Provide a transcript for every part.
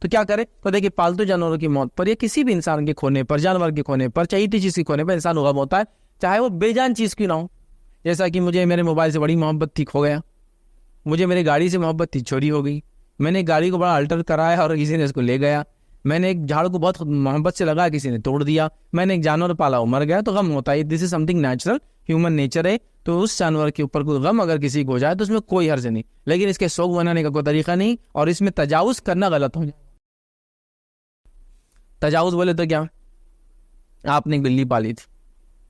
تو کیا کرے؟ تو دیکھیے پالتو جانوروں کی موت پر یا کسی بھی انسان کے کھونے پر، جانور کے کھونے پر، چاہیے چیز کے کھونے پر انسان کو غم ہوتا ہے، چاہے وہ بے جان چیز کی نہ ہو. جیسا کہ مجھے میرے موبائل سے بڑی محبت تھی، کھو گیا. مجھے میری گاڑی سے محبت تھی، چوری ہو گئی. میں نے گاڑی کو بڑا الٹر کرایا اور کسی نے اس کو لے گیا. میں نے ایک جھاڑ کو بہت محبت سے لگایا، کسی نے توڑ دیا. میں نے ایک جانور پالا، وہ مر گیا، تو غم ہوتا ہے. This is something natural, human nature ہے. تو اس جانور کے اوپر کوئی غم اگر کسی کو ہو جائے تو اس میں کوئی حرج نہیں، لیکن اس کے شوق بنانے کا کوئی طریقہ نہیں، اور اس میں تجاوز کرنا غلط ہو جائے. تجاوز بولے تو کیا؟ آپ نے ایک بلی پالی تھی،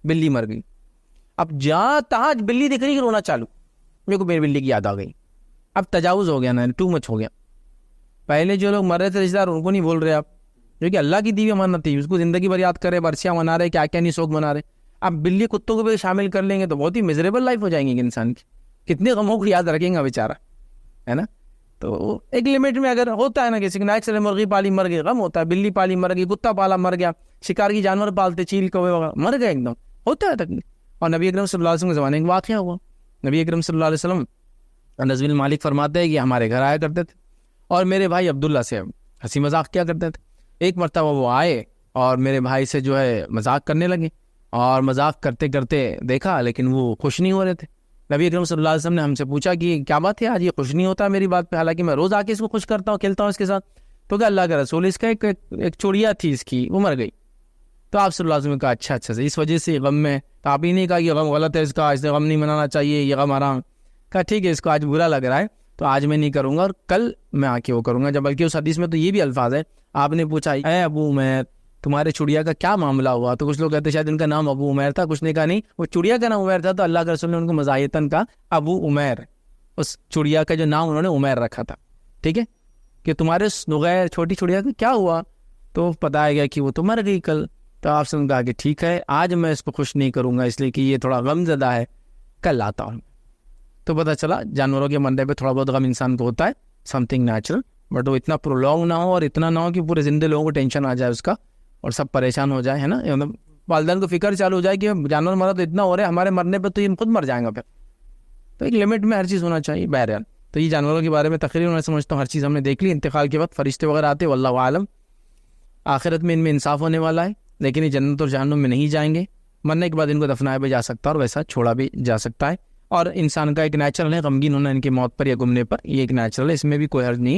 بلی مر گئی. اب جہاں تہاں بلی دکھ رہی کہ رونا چالو، میرے کو میری بلی کی یاد آ گئی. اب تجاوز ہو گیا نا، ٹو مچ ہو گیا. پہلے جو لوگ مر رہے تھے رشتے دار، ان کو نہیں بول رہے آپ، جو کہ اللہ کی دی ہوئی امانت تھی، اس کو زندگی بھر یاد کرے، برسیاں منا رہے، کیا کیا نہیں شوق منا رہے. اب بلی کتوں کو بھی شامل کر لیں گے تو بہت ہی میزریبل لائف ہو جائیں گی انسان کی. کتنے غموں کو یاد رکھیں گا بیچارہ، ہے نا. تو ایک لمٹ میں اگر ہوتا ہے نا، کسی نیچرل مرغی پالی مر گئی، غم ہوتا ہے. بلی پالی مر گئی، کتا پالا مر گیا، شکار کی جانور پالتے، چیل کوے وغیرہ مر گئے، ایک دم ہوتا ہے تکلیف. اور نبی اکرم صلی اللہ علیہ وسلم کے زمانے میں واقعہ ہوا. نبی اکرم صلی اللہ علیہ وسلم، انس بن مالک فرماتے ہیں کہ ہمارے گھر آیا کرتے تھے اور میرے بھائی عبداللہ سے ہنسی مذاق کیا کرتے تھے. ایک مرتبہ وہ آئے اور میرے بھائی سے جو ہے مذاق کرنے لگے، اور مذاق کرتے کرتے دیکھا لیکن وہ خوش نہیں ہو رہے تھے. نبی اکرم صلی اللہ علیہ وسلم نے ہم سے پوچھا کہ کیا بات ہے، آج یہ خوش نہیں ہوتا میری بات پہ، حالانکہ میں روز آ کے اس کو خوش کرتا ہوں، کھیلتا ہوں اس کے ساتھ. تو کہ اللہ کا رسول، اس کا ایک چڑیا تھی اس کی، وہ مر گئی. تو آپ صلی اللہ علیہ وسلم نے کہا اچھا اس وجہ سے غم میں. تو آپ ہی نہیں کہا یہ غم غلط ہے اس کا، اس سے غم نہیں منانا چاہیے، یہ غم حرام. کہا ٹھیک ہے، اس کو آج برا لگ رہا ہے تو آج میں نہیں کروں گا، اور کل میں آ کے وہ کروں گا. جب بلکہ اس حدیث میں تو یہ بھی الفاظ ہے، آپ نے پوچھا اے ابو عمیر تمہارے چڑیا کا کیا معاملہ ہوا؟ تو کچھ لوگ کہتے شاید ان کا نام ابو عمیر تھا، کچھ نے کہا نہیں وہ چڑیا کا نام عمیر تھا. تو اللہ کے رسول نے ان کو مزاحیتاً کہا ابو عمیر، اس چڑیا کا جو نام انہوں نے عمیر رکھا تھا. ٹھیک ہے، کہ تمہارے نغیر چھوٹی چڑیا کا کیا ہوا؟ تو بتایا گیا کہ وہ تو مر گئی کل. تو آپ سے کہا کہ ٹھیک ہے، آج میں اس کو خوش نہیں کروں گا اس لیے کہ یہ تھوڑا غم زدہ ہے، کل آتا ہوں. تو پتہ چلا جانوروں کے مرنے پہ تھوڑا بہت غم انسان کو ہوتا ہے، سم تھنگ نیچرل، بٹ وہ اتنا پرولونگ نہ ہو اور اتنا نہ ہو کہ پورے زندے لوگوں کو ٹینشن آ جائے اس کا اور سب پریشان ہو جائے، ہے نا. والدین کو فکر چالو ہو جائے کہ جانور مرا تو اتنا ہو رہا ہے، ہمارے مرنے پہ تو یہ خود مر جائیں گا پھر. تو ایک لمٹ میں ہر چیز ہونا چاہیے. بہرحال تو یہ جانوروں کے بارے میں تقریر میں سمجھتا ہوں ہر چیز ہم نے دیکھ لی. انتقال کے وقت فرشتے وغیرہ آتے، واللہ عالم. آخرت میں ان میں انصاف ہونے والا ہے، لیکن یہ جنت اور جہنم میں نہیں جائیں گے. مرنے کے بعد ان کو دفنایا بھی جا سکتا ہے اور ویسا چھوڑا بھی جا سکتا ہے. اور انسان کا ایک نیچرل ہے غمگین ہونا ان کی موت پر یا گمنے پر، یہ ایک نیچرل ہے، اس میں بھی کوئی حرج نہیں.